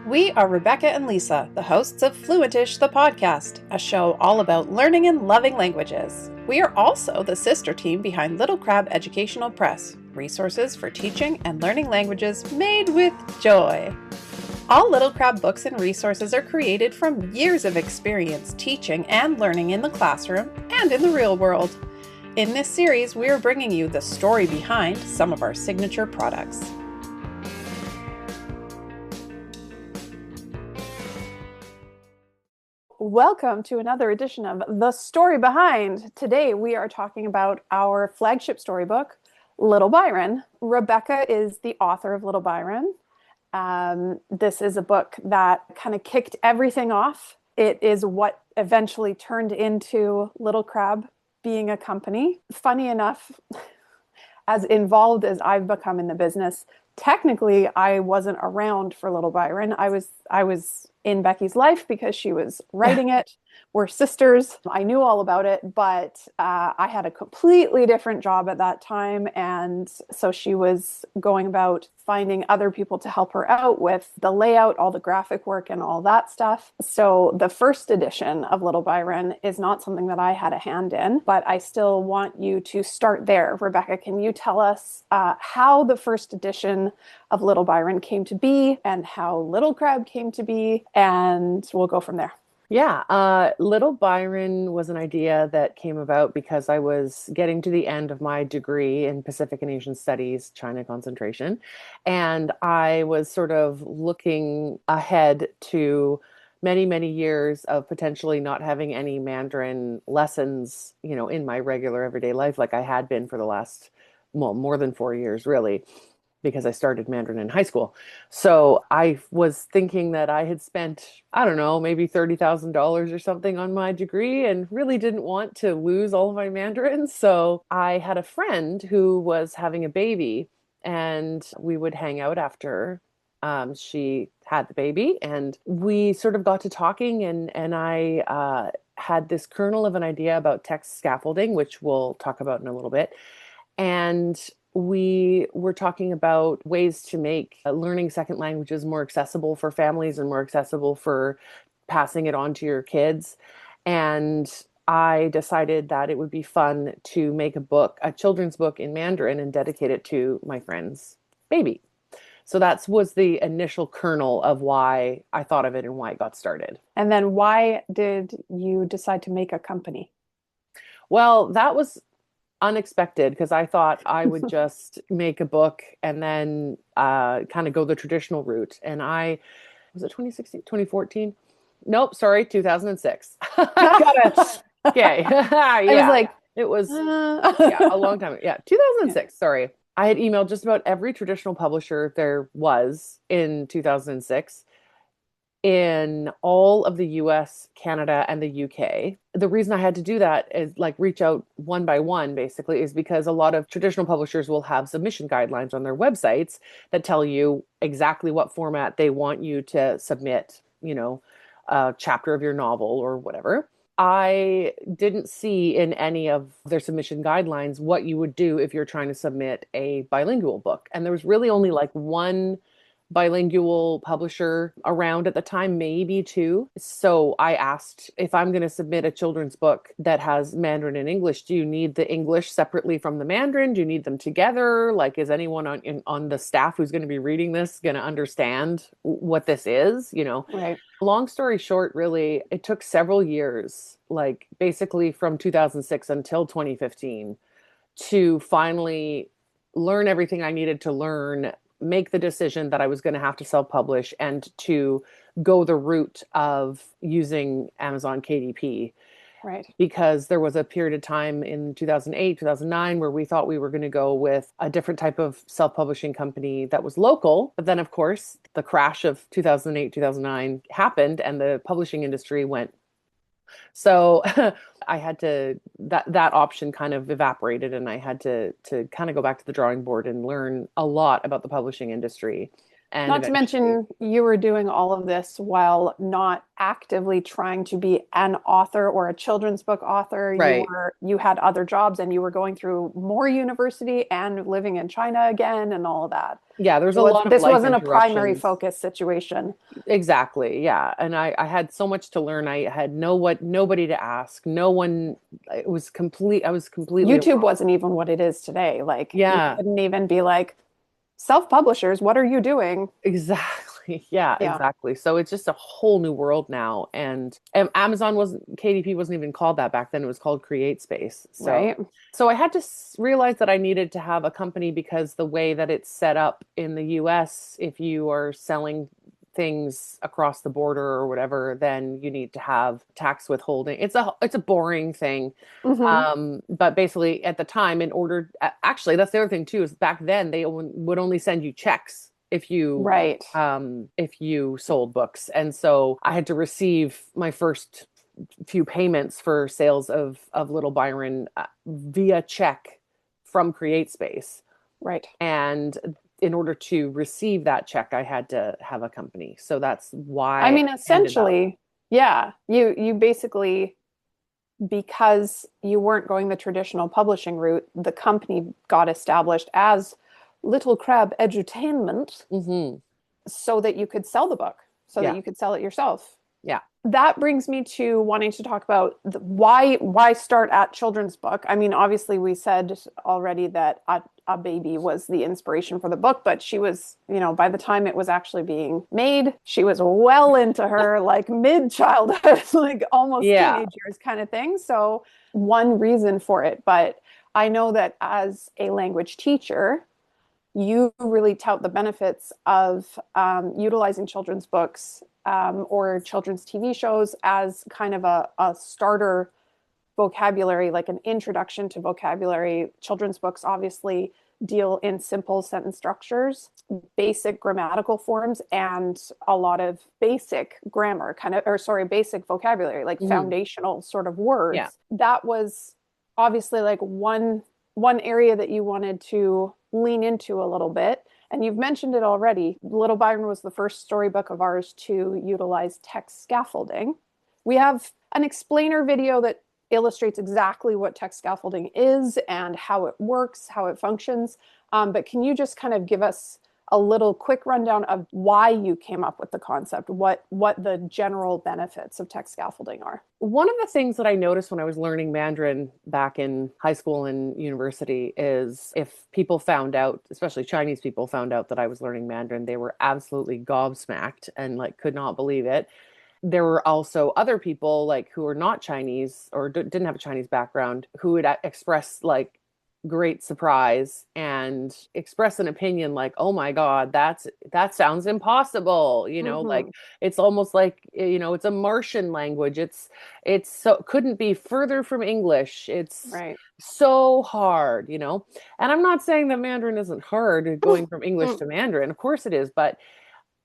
We are Rebecca and Lisa, the hosts of Fluentish, the podcast, a show all about learning and loving languages. We are also the sister team behind Little Crab Educational Press, resources for teaching and learning languages made with joy. All Little Crab books and resources are created from years of experience teaching and learning in the classroom and in the real world. In this series, we are bringing you the story behind some of our signature products. Welcome to another edition of The Story Behind. Today we are talking about our flagship storybook, Little Byron. Rebecca is the author of Little Byron. This is a book that kind of kicked everything off. It is what eventually turned into Little Crab being a company. Funny enough, as involved as I've become in the business, technically I wasn't around for Little Byron. I was in Becky's life because she was writing it. We're sisters. I knew all about it, but I had a completely different job at that time. And so she was going about finding other people to help her out with the layout, all the graphic work and all that stuff. So the first edition of Little Byron is not something that I had a hand in, but I still want you to start there. Rebecca, can you tell us how the first edition of Little Byron came to be and how Little Crab came to be? And we'll go from there. Yeah, Little Byron was an idea that came about because I was getting to the end of my degree in Pacific and Asian Studies, China concentration, and I was sort of looking ahead to many, many years of potentially not having any Mandarin lessons, in my regular everyday life, like I had been for the last, well, more than 4 years, really, because I started Mandarin in high school. So I was thinking that I had spent, I don't know, maybe $30,000 or something on my degree and really didn't want to lose all of my Mandarin. So I had a friend who was having a baby and we would hang out after she had the baby. And we sort of got to talking and I had this kernel of an idea about text scaffolding, which we'll talk about in a little bit. And we were talking about ways to make learning second languages more accessible for families and more accessible for passing it on to your kids. And I decided that it would be fun to make a children's book in Mandarin and dedicate it to my friend's baby. So that was the initial kernel of why I thought of it and why it got started. And then why did you decide to make a company? Well, that was unexpected because I thought I would just make a book and then kind of go the traditional route. And was it 2016, 2014? Nope, sorry, 2006. Got it. Okay. Yeah. I was like, it was a long time. Yeah, 2006. Yeah. Sorry. I had emailed just about every traditional publisher there was in 2006 in all of the US, Canada, and the UK. The reason I had to do that is reach out one by one, basically, is because a lot of traditional publishers will have submission guidelines on their websites that tell you exactly what format they want you to submit, a chapter of your novel or whatever. I didn't see in any of their submission guidelines what you would do if you're trying to submit a bilingual book. And there was really only one bilingual publisher around at the time, maybe two. So I asked, if I'm going to submit a children's book that has Mandarin and English, do you need the English separately from the Mandarin? Do you need them together? Is anyone on the staff who's going to be reading this going to understand what this is? Right. Long story short, really, it took several years, basically from 2006 until 2015, to finally learn everything I needed to learn, make the decision that I was going to have to self-publish and to go the route of using Amazon KDP. Right. Because there was a period of time in 2008, 2009, where we thought we were going to go with a different type of self-publishing company that was local. But then, of course, the crash of 2008, 2009 happened and the publishing industry went. So I had that option kind of evaporated and I had to kind of go back to the drawing board and learn a lot about the publishing industry. And Not to eventually, mention, you were doing all of this while not actively trying to be an author or a children's book author. right. You had other jobs and you were going through more university and living in China again and all of that. Yeah, there's a lot of This life wasn't a primary interruptions. focus situation. Exactly. Yeah. And I had so much to learn. I had nobody to ask. No one, it was complete. I was completely YouTube alone. wasn't even what it is today. Like you Yeah, couldn't even be like, self-publishers, what are you doing? exactly. Yeah, Yeah, exactly. So it's just a whole new world now. And Amazon wasn't, KDP wasn't even called that back then. It was called Create Space. right. So I had to realize that I needed to have a company because the way that it's set up in the US, if you are selling things across the border or whatever, then you need to have tax withholding. It's a boring thing. Hmm. But basically at the time, in order, actually, that's the other thing too, is back then they would only send you checks Right. if you sold books. And so I had to receive my first few payments for sales of Little Byron via check from CreateSpace. Right. And in order to receive that check, I had to have a company. So that's I why mean, I ended up. essentially, yeah, you basically, because you weren't going the traditional publishing route, the company got established as Little Crab Edutainment Hmm. so that you could sell the book, so that Yeah. you could sell it yourself. Yeah. That brings me to wanting to talk about why start at children's book. I mean, obviously we said already that a baby was the inspiration for the book, but she was, by the time it was actually being made, she was well into her like mid childhood, like almost Yeah. teenage years kind of thing. So one reason for it, but I know that as a language teacher, you really tout the benefits of utilizing children's books or children's TV shows as kind of a starter vocabulary, like an introduction to vocabulary. Children's books obviously deal in simple sentence structures, basic grammatical forms, and a lot of basic grammar, basic vocabulary, like Hmm. foundational sort of Yeah. words. That was obviously like one area that you wanted to lean into a little bit. And you've mentioned it already. Little Byron was the first storybook of ours to utilize text scaffolding. We have an explainer video that illustrates exactly what text scaffolding is and how it works, how it functions. But can you just kind of give us a little quick rundown of why you came up with the concept, what the general benefits of text scaffolding are? One of the things that I noticed when I was learning Mandarin back in high school and university is if people found out, especially Chinese people found out that I was learning Mandarin, they were absolutely gobsmacked and like could not believe it. There were also other people like who were not Chinese or didn't have a Chinese background who would express like great surprise and express an opinion like, "Oh my God, that sounds impossible." Like Mm-hmm. it's almost like it's a Martian language. It's so couldn't be further from English. It's Right. so hard. And I'm not saying that Mandarin isn't hard going from English Mm, to Mandarin. Of course it is, but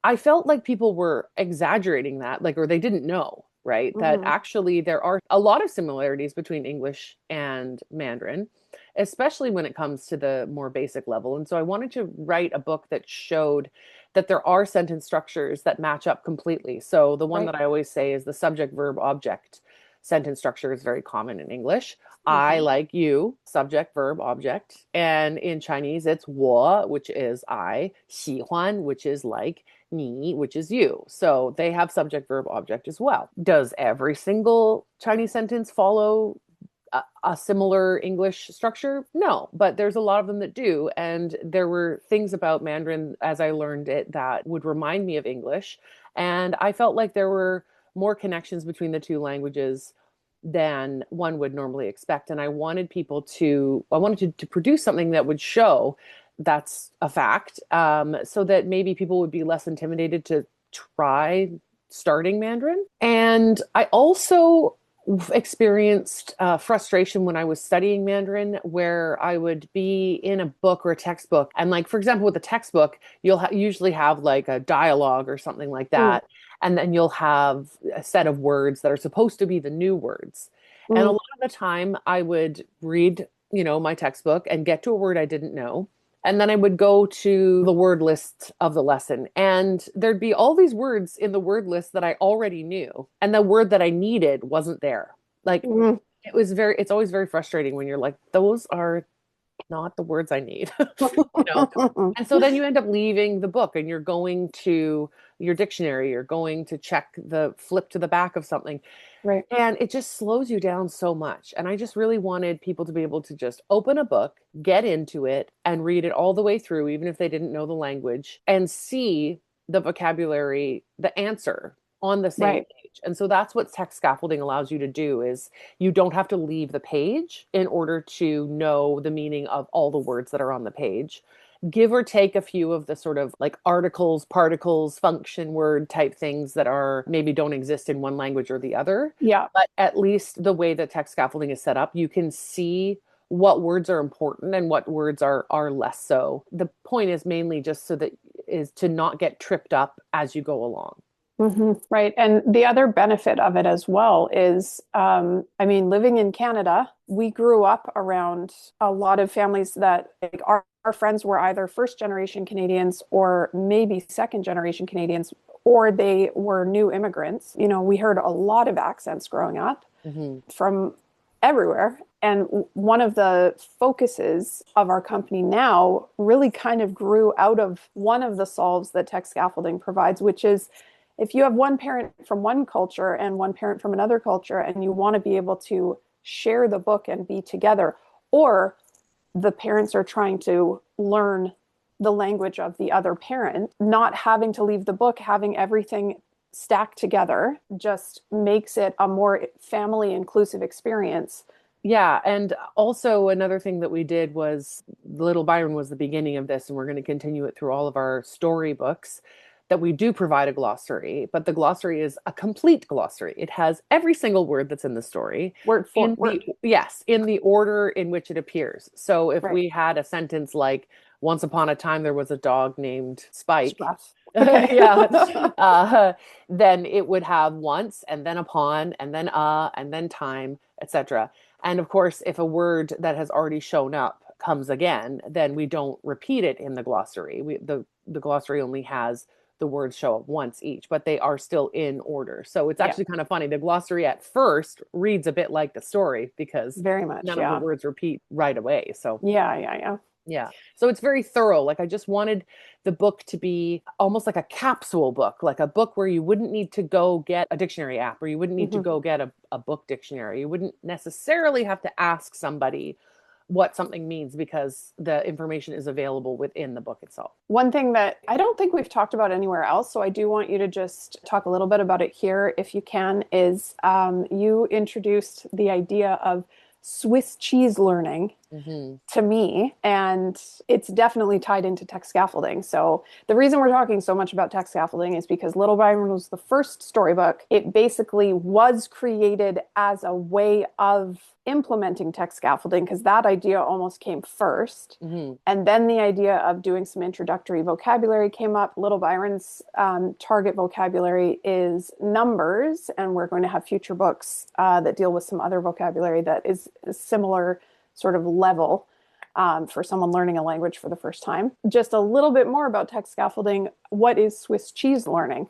I felt like people were exaggerating that, like, or they didn't know, right? That mm-hmm. actually there are a lot of similarities between English and Mandarin, especially when it comes to the more basic level. And so I wanted to write a book that showed that there are sentence structures that match up completely. So the one Right. that I always say is the subject, verb, object sentence structure is very common in English. I Mm-hmm. like you, subject, verb, object. And in Chinese, it's 我, which is I, 喜欢, which is like, 你, which is you. So they have subject, verb, object as well. Does every single Chinese sentence follow a similar English structure? No, but there's a lot of them that do. And there were things about Mandarin as I learned it that would remind me of English. And I felt like there were more connections between the two languages than one would normally expect. And I wanted to produce something that would show that's a fact, so that maybe people would be less intimidated to try starting Mandarin. And I also experienced frustration when I was studying Mandarin, where I would be in a book or a textbook. And, like, for example, with a textbook, you'll usually have like a dialogue or something like Mm, that. And then you'll have a set of words that are supposed to be the new words. And a mm, lot of the time, I would read, my textbook and get to a word I didn't know. And then I would go to the word list of the lesson, and there'd be all these words in the word list that I already knew, and the word that I needed wasn't there. Like Mm. it's always very frustrating when you're like, those are not the words I need, And so then you end up leaving the book and you're going to your dictionary, you're going to check the flip to the back of something. Right. And it just slows you down so much. And I just really wanted people to be able to just open a book, get into it, and read it all the way through, even if they didn't know the language, and see the vocabulary, the answer on the same Right. page. And so that's what text scaffolding allows you to do is you don't have to leave the page in order to know the meaning of all the words that are on the page, give or take a few of the sort of like articles, particles, function word type things that are maybe don't exist in one language or the other. Yeah. But at least the way that text scaffolding is set up, you can see what words are important and what words are less so. The point is mainly just so that is to not get tripped up as you go along. Right. And the other benefit of it as well is, I mean, living in Canada, we grew up around a lot of families that like our friends were either first generation Canadians or maybe second generation Canadians, or they were new immigrants. You know, we heard a lot of accents growing up Mhm. from everywhere. And one of the focuses of our company now really kind of grew out of one of the solves that text scaffolding provides, which is if you have one parent from one culture and one parent from another culture, and you want to be able to share the book and be together, or the parents are trying to learn the language of the other parent, not having to leave the book, having everything stacked together just makes it a more family inclusive experience. Yeah, and also another thing that we did was Little Byron was the beginning of this, and we're going to continue it through all of our storybooks that we do provide a glossary, but the glossary is a complete glossary. It has every single word that's in the story Word for in the word. yes, in the order in which it appears. So if Right. we had a sentence like once upon a time there was a dog named Spike, Stress. Okay. yeah, uh, then it would have once and then upon and then time, etc. And of course, if a word that has already shown up comes again, then we don't repeat it in the glossary. The glossary only has the words show up once each, but they are still in order. So it's Yeah, actually kind of funny. The glossary at first reads a bit like the story because very much. none of the Yeah. words repeat right away. So Yeah, yeah, yeah. yeah. So it's very thorough. Like I just wanted the book to be almost like a capsule book, like a book where you wouldn't need to go get a dictionary app or you wouldn't need to Mhm. go get a book dictionary. You wouldn't necessarily have to ask somebody what something means because the information is available within the book itself. One thing that I don't think we've talked about anywhere else, so I do want you to just talk a little bit about it here, if you can, is you introduced the idea of Swiss cheese learning Hmm. to me, and it's definitely tied into text scaffolding. So the reason we're talking so much about text scaffolding is because Little Byron was the first storybook. It basically was created as a way of implementing text scaffolding because that idea almost came first. Hmm. And then the idea of doing some introductory vocabulary came up. Little Byron's target vocabulary is numbers, and we're going to have future books that deal with some other vocabulary that is similar sort of level for someone learning a language for the first time. Just a little bit more about text scaffolding. What is Swiss cheese learning?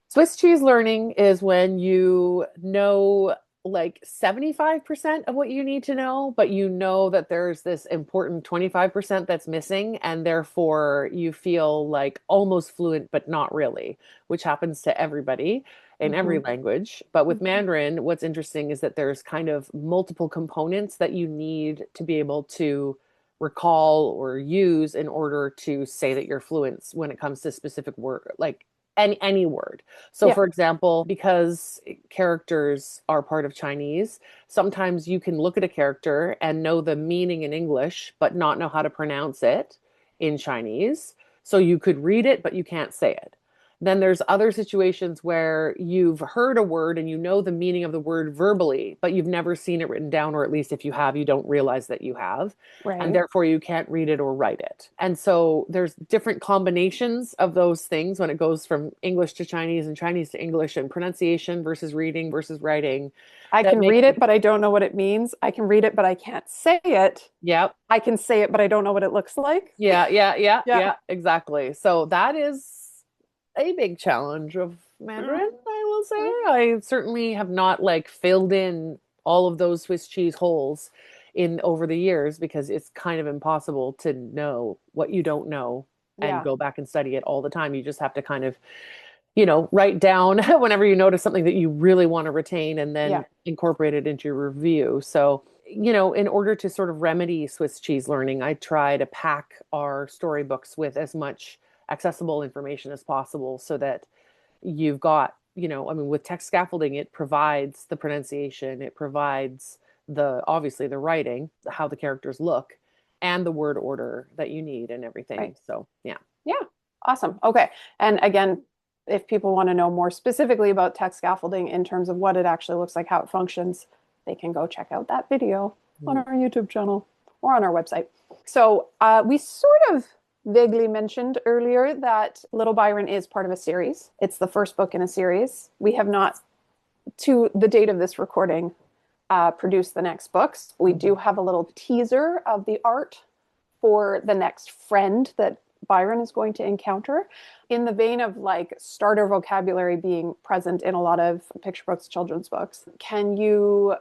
Swiss cheese learning is when you know like 75% of what you need to know, but you know that there's this important 25% that's missing, and therefore you feel like almost fluent, but not really, which happens to everybody in every Mm-hmm. language. But with Mm-hmm. Mandarin, what's interesting is that there's kind of multiple components that you need to be able to recall or use in order to say that you're fluent when it comes to specific word, like any word. So, Yeah. for example, because characters are part of Chinese, sometimes you can look at a character and know the meaning in English, but not know how to pronounce it in Chinese. So you could read it, but you can't say it. Then there's other situations where you've heard a word and you know the meaning of the word verbally, but you've never seen it written down, or at least if you have, you don't realize that you have, and Right. therefore you can't read it or write it. And so there's different combinations of those things when it goes from English to Chinese and Chinese to English, and pronunciation versus reading versus writing I that can make read it, but I don't know what it means. I can read it, but I can't say it. yeah. I can say it, but I don't know what it looks like. Yeah. Yeah, exactly. So that is a big challenge of Mandarin, I will say. I certainly have not like filled in all of those Swiss cheese holes in over the years, because it's kind of impossible to know what you don't know and Yeah. go back and study it all the time. You just have to kind of, you know, write down whenever you notice something that you really want to retain and Yeah. then incorporate it into your review. So, you know, in order to sort of remedy Swiss cheese learning, I try to pack our storybooks with as much accessible information as possible so that you've got, you know, I mean, with text scaffolding, it provides the pronunciation, it provides the obviously the writing, how the characters look, and the word order that you need and everything. Right. So, yeah. Yeah. Awesome. Okay. And again, if people want to know more specifically about text scaffolding in terms of what it actually looks like, how it functions, they can go check out that video on Mm. our YouTube channel or on our website. So we sort of vaguely mentioned earlier that Little Byron is part of a series. It's the first book in a series. We have not, to the date of this recording, produced the next books. We do have a little teaser of the art for the next friend that Byron is going to encounter, in the vein of like starter vocabulary being present in a lot of picture books, children's books. Can you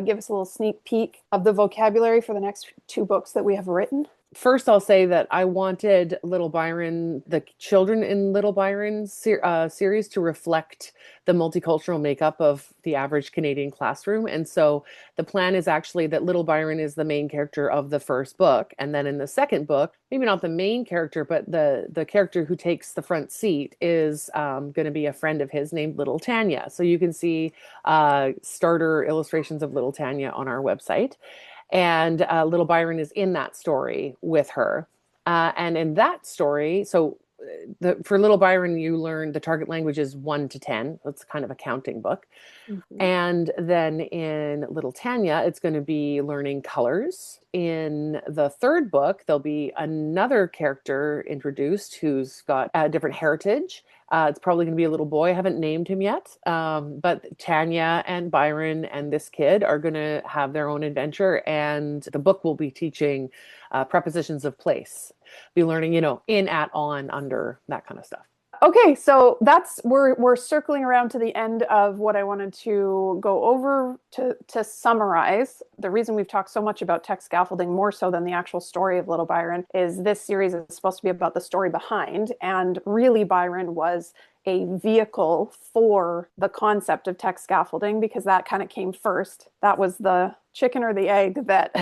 give us a little sneak peek of the vocabulary for the next two books that we have written? First, I'll say that I wanted Little Byron, the children in Little Byron's series, to reflect the multicultural makeup of the average Canadian classroom. And so the plan is actually that Little Byron is the main character of the first book. And then in the second book, maybe not the main character, but the character who takes the front seat is going to be a friend of his named Little Tanya. So you can see starter illustrations of Little Tanya on our website. And Little Byron is in that story with her. And in that story, so for Little Byron, you learn the target language is 1 to 10. It's kind of a counting book. Mm-hmm. And then in Little Tanya, it's going to be learning colors. In the third book, there'll be another character introduced who's got a different heritage. It's probably going to be a little boy. I haven't named him yet. But Tanya and Byron and this kid are going to have their own adventure. And the book will be teaching prepositions of place, be learning, you know, in, at, on, under, that kind of stuff. Okay, so that's we're circling around to the end of what I wanted to go over to summarize. The reason we've talked so much about text scaffolding, more so than the actual story of Little Byron, is this series is supposed to be about the story behind, and really Byron was a vehicle for the concept of text scaffolding, because that kind of came first. That was the chicken or the egg that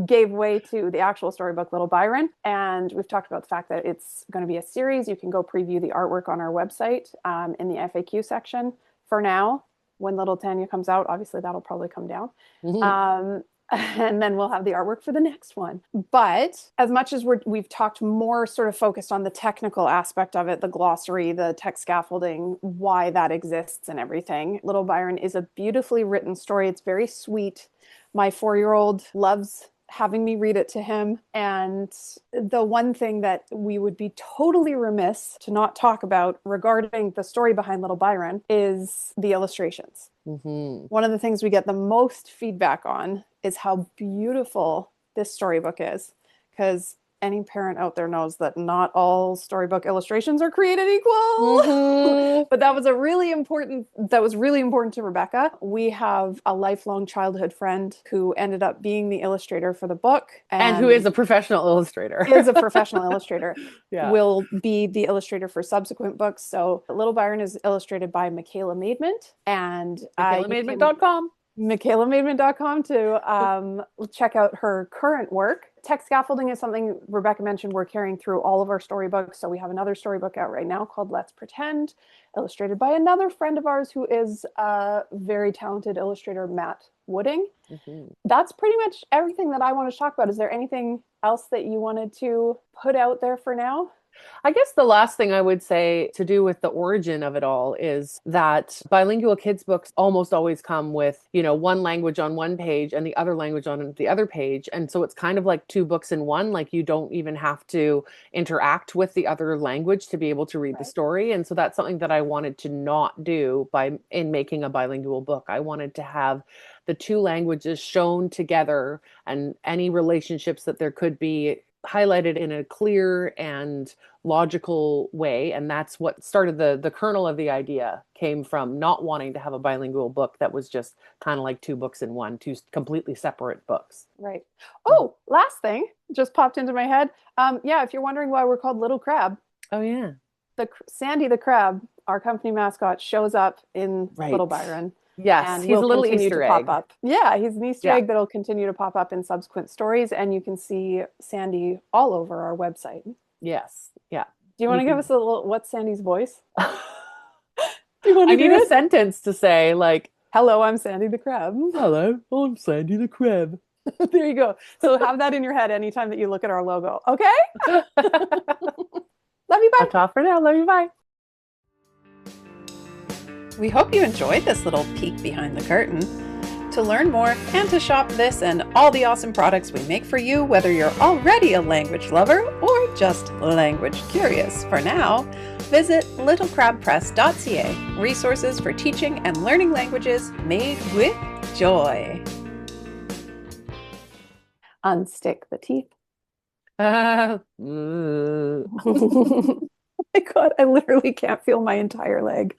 gave way to the actual storybook Little Byron. And we've talked about the fact that it's going to be a series. You can go preview the artwork on our website in the FAQ section. For now, when Little Tanya comes out, obviously that'll probably come down. And then we'll have the artwork for the next one. But as much as we've talked more sort of focused on the technical aspect of it, the glossary, the text scaffolding, why that exists and everything, Little Byron is a beautifully written story. It's very sweet. My 4-year-old loves having me read it to him. And the one thing that we would be totally remiss to not talk about regarding the story behind Little Byron is the illustrations. Mm-hmm. One of the things we get the most feedback on is how beautiful this storybook is, because any parent out there knows that not all storybook illustrations are created equal. Mm-hmm. But that was really important to Rebecca. We have a lifelong childhood friend who ended up being the illustrator for the book, And who is a professional illustrator. is a professional illustrator. Yeah. Will be the illustrator for subsequent books. So Little Byron is illustrated by Michaela Maidment, and MichaelaMaidment.com. MichaelaMaidment.com to check out her current work. Text scaffolding is something Rebecca mentioned we're carrying through all of our storybooks. So we have another storybook out right now called Let's Pretend, illustrated by another friend of ours who is a very talented illustrator, Matt Wooding. Mm-hmm. That's pretty much everything that I want to talk about. Is there anything else that you wanted to put out there for now? I guess the last thing I would say to do with the origin of it all is that bilingual kids books almost always come with, one language on one page and the other language on the other page. And so it's kind of like two books in one, like you don't even have to interact with the other language to be able to read the Right. story. And so that's something that I wanted to not do in making a bilingual book. I wanted to have the two languages shown together and any relationships that there could be highlighted in a clear and logical way. And that's what started the kernel of the idea came from not wanting to have a bilingual book that was just kind of like two books in one, two completely separate books. Right. Oh, last thing just popped into my head. Yeah, if you're wondering why we're called Little Crab, Oh yeah. Sandy the crab, our company mascot, shows up in Little Right. Byron Yes, and he's will a little continue to Easter pop egg. up. Yeah, he's an Easter Yeah. egg that'll continue to pop up in subsequent stories, and you can see Sandy all over our website. Do Yes. Yeah. you want You to give can us a little, what's Sandy's voice? Do you want I to do need a it? sentence to say like, Hello, I'm Sandy the crab. hello, I'm Sandy the Crab. There you go. So have that in your head anytime that you look at our logo. Okay? Love you. Bye. That's all for now. Love you. Bye. We hope you enjoyed this little peek behind the curtain. To learn more and to shop this and all the awesome products we make for you, whether you're already a language lover or just language curious for now, visit littlecrabpress.ca, resources for teaching and learning languages made with joy. Unstick the teeth. Oh my God, I literally can't feel my entire leg.